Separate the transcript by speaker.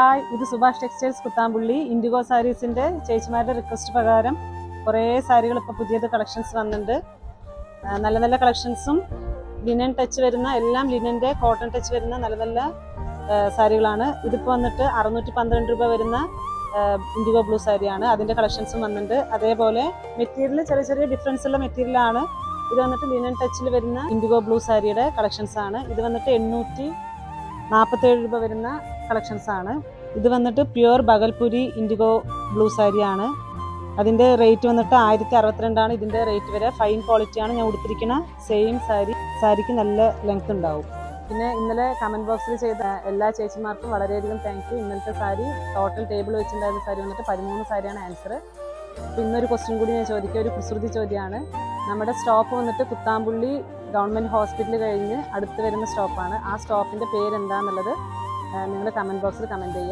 Speaker 1: Hi, ഇത് Subhash textiles Kuthampully. Indigo സാരീസിൻ്റെ ചേച്ചിമാരുടെ റിക്വസ്റ്റ് പ്രകാരം കുറേ സാരികൾ ഇപ്പോൾ പുതിയത് കളക്ഷൻസ് വന്നിട്ടുണ്ട്. നല്ല നല്ല കളക്ഷൻസും ലിനൻ ടച്ച് വരുന്ന എല്ലാം ലിനൻ്റെ കോട്ടൺ ടച്ച് വരുന്ന നല്ല നല്ല സാരികളാണ്. ഇതിപ്പോൾ വന്നിട്ട് 612 രൂപ വരുന്ന ഇൻഡിഗോ ബ്ലൂ സാരിയാണ്. അതിൻ്റെ കളക്ഷൻസും വന്നിട്ടുണ്ട്. അതേപോലെ മെറ്റീരിയൽ ചെറിയ ചെറിയ ഡിഫറൻസ് ഉള്ള മെറ്റീരിയലാണ്. ഇത് വന്നിട്ട് ലിനൻ ടച്ചിൽ വരുന്ന ഇൻഡിഗോ ബ്ലൂ സാരിയുടെ കളക്ഷൻസ് ആണ്. ഇത് വന്നിട്ട് 847 രൂപ വരുന്ന കളക്ഷൻസ് ആണ്. ഇത് വന്നിട്ട് പ്യുവർ ബഗൽപുരി ഇൻഡിഗോ ബ്ലൂ സാരിയാണ്. അതിൻ്റെ റേറ്റ് വന്നിട്ട് 1062 ഇതിൻ്റെ റേറ്റ് വരെ. ഫൈൻ ക്വാളിറ്റിയാണ് ഞാൻ ഉടുത്തിരിക്കുന്ന സെയിം സാരിക്ക് നല്ല ലെങ്ത് ഉണ്ടാവും. പിന്നെ ഇന്നലെ കമൻറ്റ് ബോക്സിൽ ചെയ്ത എല്ലാ ചേച്ചിമാർക്കും വളരെയധികം താങ്ക് യു. ഇന്നലത്തെ സാരി ടോട്ടൽ ടേബിൾ വെച്ചിട്ടുണ്ടായിരുന്ന സാരി വന്നിട്ട് 13 സാരിയാണ് ആൻസർ. അപ്പോൾ ഇന്നൊരു ക്വസ്റ്റ്യൻ കൂടി ഞാൻ ചോദിക്കുക, ഒരു കുസൃതി ചോദ്യമാണ്. നമ്മുടെ സ്റ്റോപ്പ് വന്നിട്ട് കുത്താമ്പുള്ളി ഗവൺമെൻറ് ഹോസ്പിറ്റൽ കഴിഞ്ഞ് അടുത്ത് വരുന്ന സ്റ്റോപ്പാണ്. ആ സ്റ്റോപ്പിൻ്റെ പേരെന്താണെന്നുള്ളത് നിങ്ങൾ കമൻറ്റ് ബോക്സിൽ കമൻറ്റ് ചെയ്യുക.